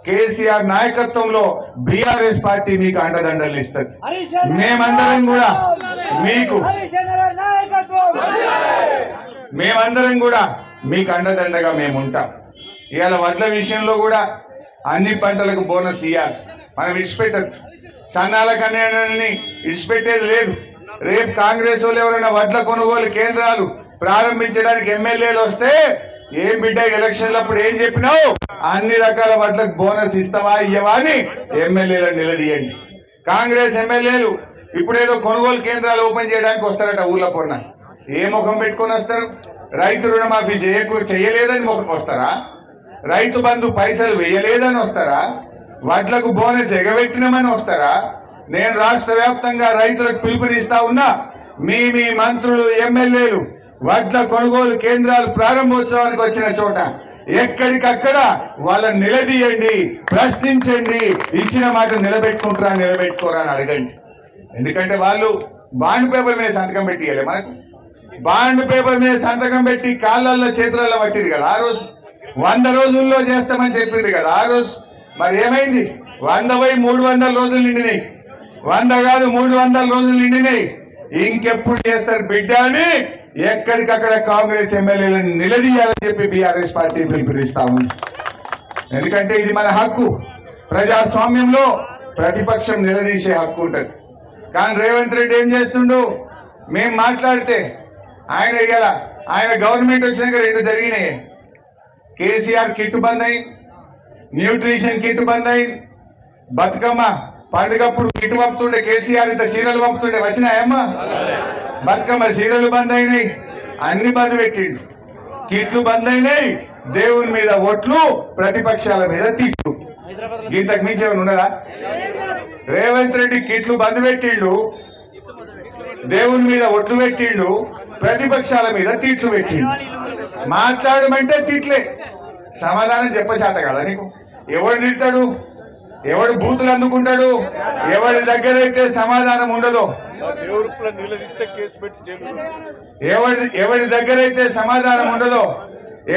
కేసీఆర్ నాయకత్వంలో బీఆర్ఎస్ పార్టీ మీకు అండదండలు ఇస్తుంది. మేమందరం కూడా మీకు అండదండగా మేముంటాం. ఇవాళ వడ్ల విషయంలో కూడా అన్ని పంటలకు బోనస్ ఇవ్వాలి, మనం ఇడిచిపెట్టద్దు. సన్నాల కన్యాన్ని ఇడిచిపెట్టేది లేదు. రేపు కాంగ్రెస్ వాళ్ళు ఎవరైనా వడ్ల కొనుగోలు కేంద్రాలు ప్రారంభించడానికి ఎమ్మెల్యేలు వస్తే, ఏం బిడ్డ ఎలక్షన్లప్పుడు ఏం చెప్పినావు, అన్ని రకాల వడ్లకు బోనస్ ఇస్తావా ఇయ్యవా అని ఎమ్మెల్యేలను నిలదీయండి. కాంగ్రెస్ ఎమ్మెల్యేలు ఇప్పుడేదో కొనుగోలు కేంద్రాలు ఓపెన్ చేయడానికి వస్తారట ఊర్ల పొన్న. ఏ ముఖం పెట్టుకొని వస్తారు? రైతు రుణమాఫీ చేయలేదని ముఖం వస్తారా? రైతు బంధు పైసలు వేయలేదని వస్తారా? వడ్లకు బోనస్ ఎగబెట్టినామని వస్తారా? నేను రాష్ట్ర వ్యాప్తంగా రైతులకు పిలుపునిస్తా ఉన్నా, మీ మంత్రులు, ఎమ్మెల్యేలు వడ్ల కొనుగోలు కేంద్రాలు ప్రారంభోత్సవానికి వచ్చిన చోట ఎక్కడికక్కడ వాళ్ళని నిలదీయండి, ప్రశ్నించండి, ఇచ్చిన మాట నిలబెట్టుకోరా అని అడగండి. ఎందుకంటే వాళ్ళు బాండ్ పేపర్ మీద సంతకం పెట్టియాలి. మనకు బాండ్ పేపర్ మీద సంతకం పెట్టి కాళ్ళల్లో చేతులలో పట్టింది కదా ఆ రోజు. 100 రోజుల్లో చేస్తామని చెప్పింది కదా ఆ రోజు. మరి ఏమైంది? 100 పోయి 300 రోజులు నిండినాయి. 100 కాదు 300 రోజులు నిండినాయి. ఇంకెప్పుడు చేస్తారు బిడ్డ అని ఎక్కడికక్కడ కాంగ్రెస్ ఎమ్మెల్యేలను నిలదీయాలని చెప్పి బీఆర్ఎస్ పార్టీ పిలుపునిస్తా ఉంది. ఎందుకంటే ఇది మన హక్కు. ప్రజాస్వామ్యంలో ప్రతిపక్షం నిలదీసే హక్కు ఉంటుంది. కానీ రేవంత్ రెడ్డి ఏం చేస్తుండు? మేం మాట్లాడితే ఆయన గవర్నమెంట్ వచ్చినాక 2 జరిగినాయి. కేసీఆర్ కిట్ బంద్ అయింది, న్యూట్రిషన్ కిట్ బంద్ అయింది. బతుకమ్మ పండుగప్పుడు కిట్ పంపుతుండే కేసీఆర్, ఇంత చీరలు పంపుతుండే, వచ్చినాయమ్మా? బతుకమ్మ చీరలు బంద్ అయినాయి, అన్ని బంద్ పెట్టిండు. కిట్లు బంద్ అయినాయి, దేవుని మీద ఒట్లు, ప్రతిపక్షాల మీద తిట్లు. ఇంతకు మించి ఏమైనా ఉండదా? రేవంత్ రెడ్డి కిట్లు బంద్ పెట్టిండు, దేవుని మీద ఒట్లు పెట్టిండు, ప్రతిపక్షాల మీద తిట్లు పెట్టిండు. మాట్లాడమంటే తిట్లే, సమాధానం చెప్పశాత కదా నీకు. ఎవడు తిట్టాడు? ఎవడు బూతులు అందుకుంటాడు? ఎవడి దగ్గర అయితే సమాధానం ఉండదో, ఎవడి దగ్గర అయితే సమాధానం ఉండదో,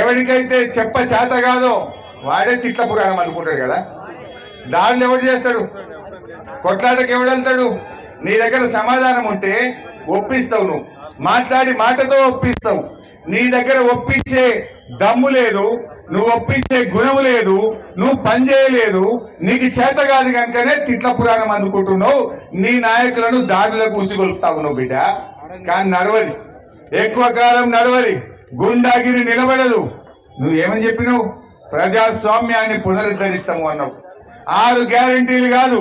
ఎవడికైతే చెప్ప చేత కాదో వాడే తిట్ల పురాణం అనుకుంటాడు కదా. దాడులు ఎవడు చేస్తాడు? కొట్లాటకు ఎవడు వెళ్తాడు? నీ దగ్గర సమాధానం ఉంటే ఒప్పిస్తావు, నువ్వు మాట్లాడి మాటతో ఒప్పిస్తావు. నీ దగ్గర ఒప్పించే దమ్ము లేదు, నువ్వు ఒప్పించే గుణము లేదు, నువ్వు పని చేయలేదు, నీకు చేత కాదు కనుకనే తిట్ల పురాణం అందుకుంటున్నావు. నీ నాయకులను దాడులకు ఉసిగొలుపుతావు నువ్వు బిడ్డ. కానీ నడవది, ఎక్కువ కాలం నడవది. గుండాగిరి నిలబడదు. నువ్వేమని చెప్పినావు? ప్రజాస్వామ్యాన్ని పునరుద్ధరిస్తాము అన్నావు. 6 గ్యారంటీలు కాదు,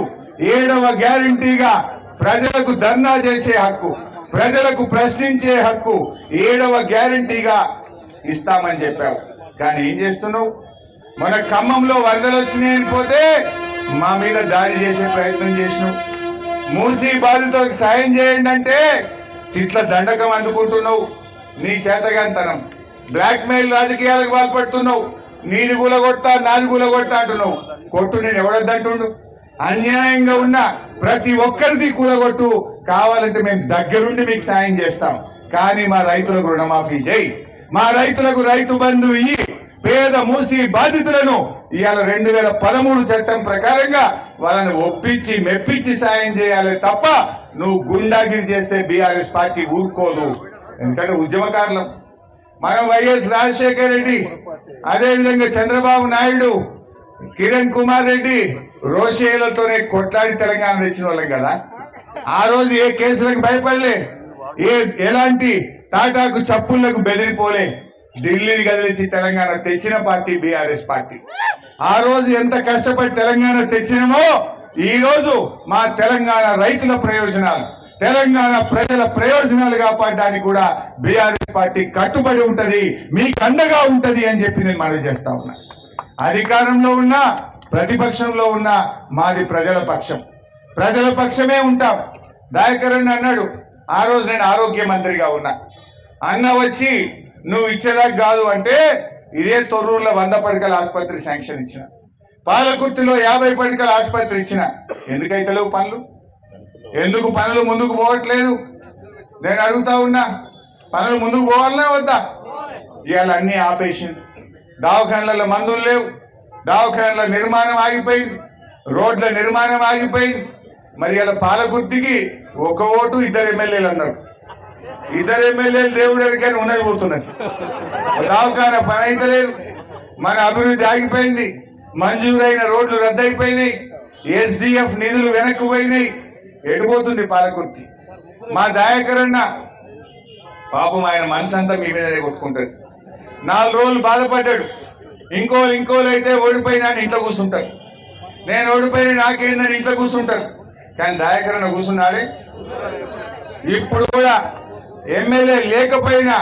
7వ గ్యారంటీగా ప్రజలకు ధర్నా చేసే హక్కు, ప్రజలకు ప్రశ్నించే హక్కు 7వ గ్యారంటీగా ఇస్తామని చెప్పావు. కానీ ఏం చేస్తున్నావు? మన ఖమ్మంలో వరదలు వచ్చినాయని పోతే మా మీద దాడి చేసే ప్రయత్నం చేసినావు. మూసీ బాధితులకు సాయం చేయండి అంటే ఇట్లా దండకం అందుకుంటున్నావు. నీ చేతగాంతనం, బ్లాక్ మెయిల్ రాజకీయాలకు పాల్పడుతున్నావు. నీది కూలగొడతా, నాది కూలగొడతా అంటున్నావు. కొట్టు, నేను ఎవడొద్దంటుండు? అన్యాయంగా ఉన్న ప్రతి ఒక్కరిది కూలగొట్టు, కావాలంటే మేము దగ్గరుండి మీకు సాయం చేస్తాం. కానీ మా రైతులకు రుణమాఫీ చేయి, మా రైతులకు రైతు బంధు ఇయ్యి, పేద మూసి బాధితులను ఇవాళ 2013 చట్టం ప్రకారంగా వాళ్ళని ఒప్పించి మెప్పించి సాయం చేయాలి తప్ప నువ్వు గుండాగిరి చేస్తే బీఆర్ఎస్ పార్టీ ఊరుకోదు. ఎందుకంటే ఉద్యమకారులం మనం. వైఎస్ రాజశేఖర రెడ్డి, అదేవిధంగా చంద్రబాబు నాయుడు, కిరణ్ కుమార్ రెడ్డి రోషేలతోనే కొట్లాడి తెలంగాణ తెచ్చిన వాళ్ళం కదా. ఆ రోజు ఏ కేసులకు భయపడలే, ఎలాంటి టాటాకు చప్పుళ్లకు బెదిరిపోలే. ఢిల్లీని కదిలించి తెలంగాణ తెచ్చిన పార్టీ బీఆర్ఎస్ పార్టీ. ఆ రోజు ఎంత కష్టపడి తెలంగాణ తెచ్చినామో ఈ రోజు మా తెలంగాణ రైతుల ప్రయోజనాలు, తెలంగాణ ప్రజల ప్రయోజనాలు కాపాడడానికి కూడా బీఆర్ఎస్ పార్టీ కట్టుబడి ఉంటది, మీకు అండగా ఉంటది అని చెప్పి నేను మనవి చేస్తా ఉన్నా. అధికారంలో ఉన్నా ప్రతిపక్షంలో ఉన్నా మాది ప్రజల పక్షం, ప్రజల పక్షమే ఉంటాం. దయాకర్ అన్న అన్నాడు, ఆ రోజు నేను ఆరోగ్య మంత్రిగా ఉన్నా, అన్న వచ్చి నువ్వు ఇచ్చేదాకా కాదు అంటే ఇదే తొర్రూరులో 100 పడకల ఆసుపత్రి శాంక్షన్ ఇచ్చిన, పాలకుర్తిలో 50 పడకల ఆసుపత్రి ఇచ్చిన. ఎందుకైతే లేవు పనులు? ఎందుకు పనులు ముందుకు పోవట్లేదు? నేను అడుగుతా ఉన్నా, పనులు ముందుకు పోవాలనే వద్దా? ఇవాళ అన్ని ఆపేసింది. దవాఖానల మందులు లేవు, దవాఖానల నిర్మాణం ఆగిపోయింది, రోడ్ల నిర్మాణం ఆగిపోయింది. మరి ఇలా పాలకుర్తికి 1 ఓటు 2 ఎమ్మెల్యేలు అన్నారు. 2 ఎమ్మెల్యేలు దేవుడు కానీ ఉన్నది పోతున్నది. దవాఖాన పని అయితే లేదు, మన అభివృద్ధి ఆగిపోయింది, మంజూరైన రోడ్లు రద్దయిపోయినాయి, SDF నిధులు వెనక్కి పోయినాయి. ఎడిపోతుంది పాలకుర్తి? మా దయాకర్ అన్న పాపం ఆయన మనసు అంతా మీ మీదనే కొట్టుకుంటది. 4 రోజులు బాధపడ్డాడు. ఇంకోలు అయితే ఓడిపోయినా ఇంట్లో కూర్చుంటారు, నేను ఓడిపోయినా నాకేందని ఇంట్లో కూర్చుంటారు. కానీ దయాకర్ అన్న కూర్చున్నాడే. ఇప్పుడు కూడా ఎమ్మెల్యే లేకపోయినా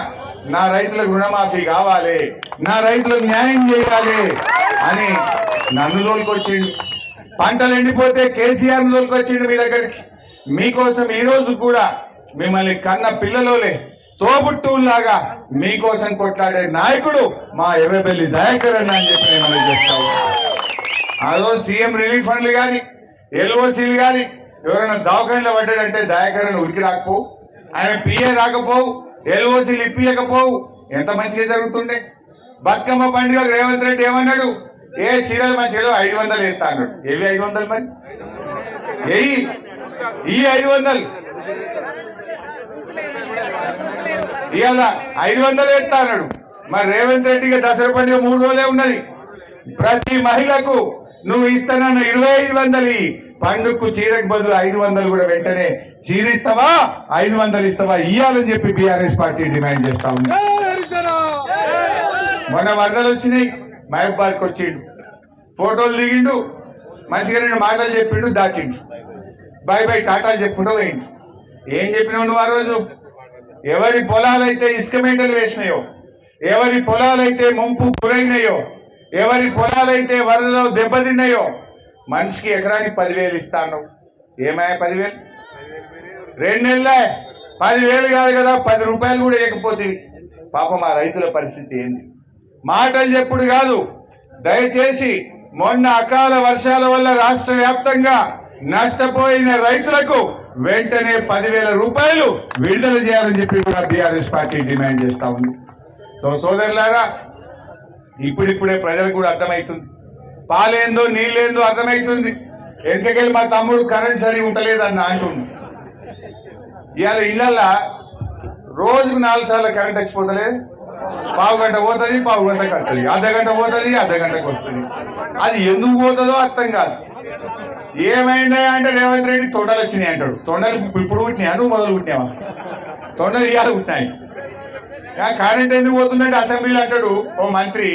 నా రైతులకు రుణమాఫీ కావాలి, నా రైతులకు న్యాయం చేయాలి అని నన్ను తోలుకొచ్చిండు. పంటలు ఎండిపోతే కేసీఆర్ తోలుకొచ్చిండు మీ దగ్గరికి. మీకోసం ఈ రోజు కూడా మిమ్మల్ని కన్న పిల్లలోలే తోబుట్టులాగా మీకోసం కొట్లాడే నాయకుడు మా ఎర్రబెల్లి దయాకర్ అన్న అని చెప్పి నేను చెప్తాను. ఆ రోజు సీఎం రిలీఫ్ ఫండ్లు కానీ LOCలు కానీ ఎవరైనా దవాఖానలో పడ్డాడంటే దయాకర్ అన్న ఉరికి రాకపోవు, ఆయన PA రాకపోవు, LOCలు ఇప్పియకపోవు. ఎంత మంచిగా జరుగుతుండే. బతుకమ్మ పండుగ రేవంత్ రెడ్డి ఏమన్నాడు? ఏ చీరలు మంచిగా 500 ఎత్తా అన్నాడు. ఏవి 500? మరి ఈ 500 ఇవాళ 500 ఎత్తా అన్నాడు. మరి రేవంత్ రెడ్డికి దసరా పండుగ 3 రోజులే ఉన్నది. ప్రతి మహిళకు నువ్వు ఇస్తానన్న 2500 పండుగకు చీరకు బదులు 500 కూడా వెంటనే చీరిస్తావా, 500 ఇస్తావా ఇయ్యాలని చెప్పి బీఆర్ఎస్ పార్టీ డిమాండ్ చేస్తా ఉంది. మొన్న వరదలు వచ్చినాయి, మహబూబాద్కి వచ్చిండు, ఫోటోలు దిగిండు, మంచిగా 2 మాటలు చెప్పిండు, దాచిండు, బై బై టాటాలు చెప్పుకుంటూ పోయిండు. ఏం చెప్పినావు నువ్వు ఆ రోజు? ఎవరి పొలాలైతే ఇసుక మేటలు వేసినాయో, ఎవరి పొలాలైతే ముంపు గురైనాయో, ఎవరి పొలాలైతే వరదలో దెబ్బతిన్నాయో మనిషికి ఎకరానికి 10,000 ఇస్తాను. ఏమాయ 10,000? 2 నెలలే 10,000 కాదు కదా, 10 రూపాయలు కూడా ఇవ్వకపోతే పాపం ఆ రైతుల పరిస్థితి ఏంది? మాటలు చెప్పుడు కాదు. దయచేసి మొన్న అకాల వర్షాల వల్ల రాష్ట్ర వ్యాప్తంగా నష్టపోయిన రైతులకు వెంటనే 10,000 రూపాయలు విడుదల చేయాలని చెప్పి కూడా బీఆర్ఎస్ పార్టీ డిమాండ్ చేస్తా ఉంది. సో సోదరులారా, ఇప్పుడిప్పుడే ప్రజలకు కూడా అర్థమవుతుంది, పాలేందో నీళ్ళేందో అర్థమవుతుంది. ఎందుకెళ్ళి మా తమ్ముడు కరెంట్ సరిగా ఉంటలేదన్న అంటుంది. ఇవాళ ఇళ్ళల్లా రోజుకు 4 సార్లు కరెంట్ వచ్చిపోతలేదు. పావు గంట పోతుంది, పావు గంటకు వస్తుంది, అర్ధగంట పోతుంది, అర్ధగంటకు వస్తుంది. అది ఎందుకు పోతుందో అర్థం కాదు. ఏమైందా అంటే రేవంత్ రెడ్డి తొండలు వచ్చినాయి అంటాడు. తొండలు ఇప్పుడు పుట్టినాయి, నువ్వు మొదలు పుట్టినావా? తొండలు ఇవాళ పుట్టినాయి. కరెంట్ ఎందుకు పోతుందంటే అసెంబ్లీలో అంటాడు ఓ మంత్రి,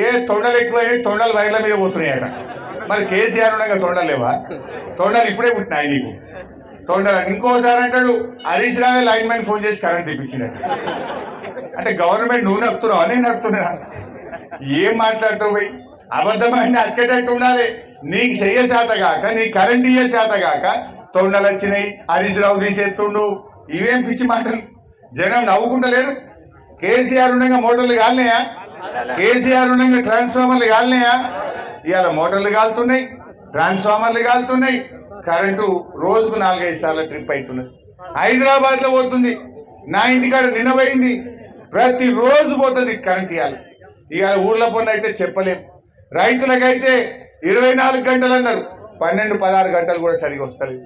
ఏ తొండలు ఎక్కువైనా తొండలు వైర్ల మీద పోతున్నాయట. మరి కేసీఆర్ ఉండగా తొండలు లేవా? తొండలు ఇప్పుడే పుట్టినాయి నీకు తొండలు. ఇంకోసారి అంటాడు హరీష్ రావే లైన్ మ్యాన్ ఫోన్ చేసి కరెంట్ తెప్పించినట్టు. అంటే గవర్నమెంట్ నువ్వు నడుపుతున్నావు అని నడుపుతున్నా. ఏం మాట్లాడుతావు పోయి? అబద్ధమైన అక్కేటట్టు ఉండాలి. నీకు చెయ్య శాత కాక, నీకు కరెంట్ ఇయ్యే శాత కాక తొండలు వచ్చినాయి, హరీష్ రావు తీసేస్తుండు. ఇవేం పిచ్చి మాటలు? జనం నవ్వుకుంటలేరు. కేసీఆర్ ఉండగా మోటార్లు కాలినాయా? కేసీఆర్ ఉండగా ట్రాన్స్ఫార్మర్లు కాలినాయా? ఇవాళ మోటార్లు కాలుతున్నాయి, ట్రాన్స్ఫార్మర్లు కాలుతున్నాయి, కరెంటు రోజుకు 4-5 సార్లు ట్రిప్ అవుతున్నది. హైదరాబాద్ లో పోతుంది, నా ఇంటికాడ నిన్న పోయింది, ప్రతిరోజు పోతుంది కరెంట్. ఇవాళ ఊర్ల పనులు అయితే చెప్పలేము. రైతులకైతే 24 గంటలు అన్నారు, 12-16 గంటలు కూడా సరిగా వస్తలేదు.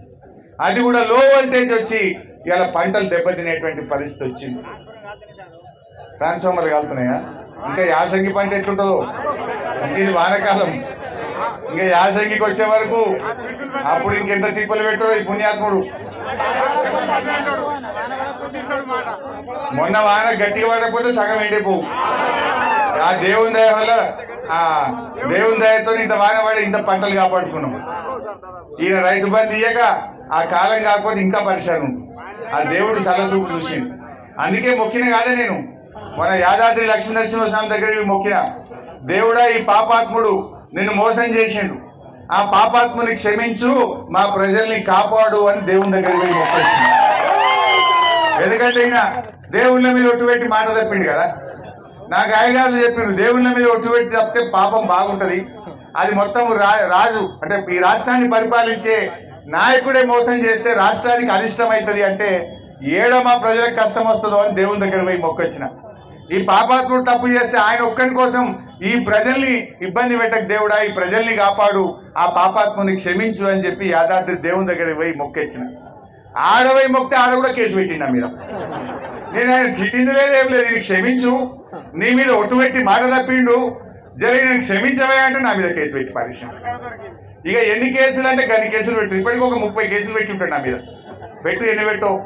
అది కూడా లో వోల్టేజ్ వచ్చి ఇలా పంటలు దెబ్బతినేటువంటి పరిస్థితి వచ్చింది. ట్రాన్స్ఫార్మర్లు కాలుతున్నాయా? ఇంకా యాసంగి పంట ఎట్లుంటుందో, ఇది వానకాలం, ఇంకా యాసంగికి వచ్చే వరకు అప్పుడు ఇంకెంత తిప్పలు పెట్టాడో ఈ పుణ్యాత్ముడు. మొన్న వాన గట్టిగా పడకపోతే సగం ఎండిపోవు. ఆ దేవుని దయ వల్ల, దేవుని దయతో ఇంత వాన పడి ఇంత పంటలు కాపాడుకున్నాం. ఈయన రైతు బంధు ఇయ్యక ఆ కాలం కాకపోతే ఇంకా పరిశాన్ ఉంది. ఆ దేవుడు సలసూపు చూసింది. అందుకే మొక్కిన కాదే నేను మన యాదాద్రి లక్ష్మీనరసింహస్వామి దగ్గరికి మొక్కిన, దేవుడా ఈ పాపాత్ముడు నిన్ను మోసం చేసిండు, ఆ పాపాత్ముని క్షమించు, మా ప్రజల్ని కాపాడు అని దేవుని దగ్గరికి పోయి మొక్కొచ్చింది. ఎందుకంటే ఈయన దేవుళ్ళ మీద ఒట్టు పెట్టి మాట తప్పిండు కదా. నాకు అయ్యగారు చెప్పిండు, దేవుళ్ళ మీద ఒట్టు పెట్టి తప్పితే పాపం బాగుంటది, అది మొత్తం రాజు అంటే ఈ రాష్ట్రాన్ని పరిపాలించే నాయకుడే మోసం చేస్తే రాష్ట్రానికి అరిష్టం అవుతుంది. అంటే ఏడో మా ప్రజలకు కష్టం వస్తుందో అని దేవుని దగ్గర పోయి మొక్కొచ్చిన. ఈ పాపాత్ముడు తప్పు చేస్తే ఆయన ఒక్కడి కోసం ఈ ప్రజల్ని ఇబ్బంది పెట్టక దేవుడా ఈ ప్రజల్ని కాపాడు, ఆ పాపాత్ముని క్షమించు అని చెప్పి యాదాద్రి దేవుని దగ్గర పోయి మొక్కొచ్చిన. ఆడవై మొక్కితే ఆడ కూడా కేసు పెట్టిండు మీద. నేను ఆయన తిట్టింది లేదేం లేదు, ఇది క్షమించు, నీ మీద ఒట్టు పెట్టి మాట తప్పిండు, జరిగి నేను క్షమించవే అంటే నా మీద కేసు పెట్టి పరిశ్రమ. ఇక ఎన్ని కేసులు అంటే గన్ని కేసులు పెట్టు, ఇప్పటికి ఒక 30 కేసులు పెట్టి ఉంటాడు నా మీద. పెట్టు, ఎన్ని పెట్టావు?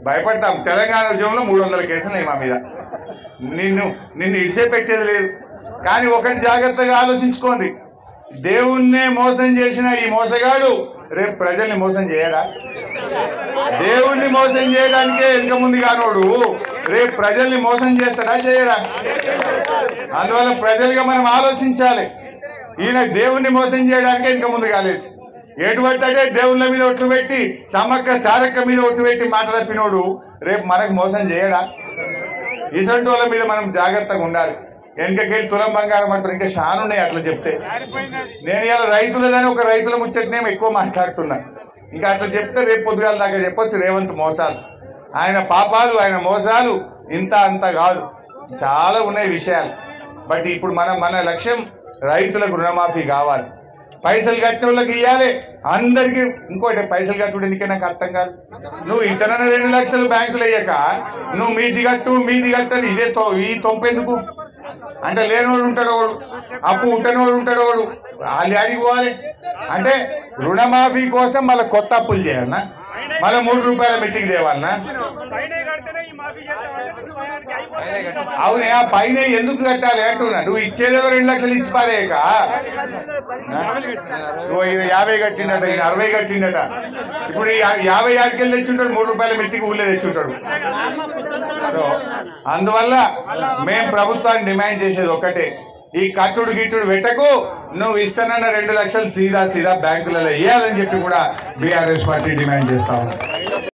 భయపడతాం. తెలంగాణ ఉద్యమంలో 300 కేసులు మా మీద. నిన్ను ఇడిసే పెట్టేది లేదు. కానీ ఒకటి జాగ్రత్తగా ఆలోచించుకోండి, దేవుణ్ణే మోసం చేసిన ఈ మోసగాడు రేపు ప్రజల్ని మోసం చేయడా? దేవుణ్ణి మోసం చేయడానికే వెనుక ముందు కానోడు రేపు ప్రజల్ని మోసం చేస్తాడా? చేయడా? అందువల్ల ప్రజలుగా మనం ఆలోచించాలి. ఈయన దేవుణ్ణి మోసం చేయడానికే వెనుక ముందు కాలేదు. ఎటువంటి దేవుళ్ళ మీద ఒట్టు పెట్టి సమ్మక్క సారక్క మీద ఒట్టు పెట్టి మాట తప్పినోడు రేపు మనకు మోసం చేయడా? ఇసంటి వాళ్ళ మీద మనం జాగ్రత్తగా ఉండాలి. వెనకకెళ్ళి తులం బంగారం అంటారు, ఇంకా చాలా ఉన్నాయి అట్లా చెప్తే. నేను ఇలా రైతులదని ఒక రైతుల ముచ్చటనేమో ఎక్కువ మాట్లాడుతున్నా. ఇంకా అట్లా చెప్తే రేపు పొద్దుగాల దాకా చెప్పొచ్చు రేవంత్ మోసాలు, ఆయన పాపాలు, ఆయన మోసాలు ఇంత అంత కాదు, చాలా ఉన్నాయి విషయాలు. బట్ ఇప్పుడు మన లక్ష్యం రైతులకు రుణమాఫీ కావాలి, పైసలు కట్టిన వాళ్ళకి ఇవ్వాలి అందరికీ. ఇంకోటి పైసలు కట్టుడు ఎందుకే నాకు అర్థం కాదు. నువ్వు ఇతరులను 2 లక్షలు బ్యాంకులు అయ్యాక నువ్వు మీది కట్టని ఇదే ఈ తొంపెందుకు? అంటే లేనివాడు ఉంటాడు వాడు, అప్పు ఉంటనివాడు ఉంటాడు వాడు, వాళ్ళు ఆడికి పోవాలి. అంటే రుణమాఫీ కోసం మళ్ళీ కొత్త అప్పులు చేయాలన్నా, మళ్ళీ 3 రూపాయల మెత్తికి తేవాలన్నా? అవునే, ఆ పైన ఎందుకు కట్టాలి అంటున్నా. నువ్వు ఇచ్చేదేదో 2 లక్షలు ఇచ్చి పారేయక, నువ్వు 50 కట్టిండట, 60 కట్టిండట. ఇప్పుడు 50 ఆడికెళ్ళి తెచ్చుంటాడు, 3 రూపాయల మెత్తికి ఊళ్ళో తెచ్చుంటాడు. సో అందువల్ల మేము ప్రభుత్వాన్ని డిమాండ్ చేసేది ఒకటే, ఈ కట్టుడు గిట్టుడు పెట్టకు, నువ్వు ఇస్తానన్న 2 లక్షలు సీదా బ్యాంకులలో వేయాలని చెప్పి కూడా బీఆర్ఎస్ పార్టీ డిమాండ్ చేస్తాము.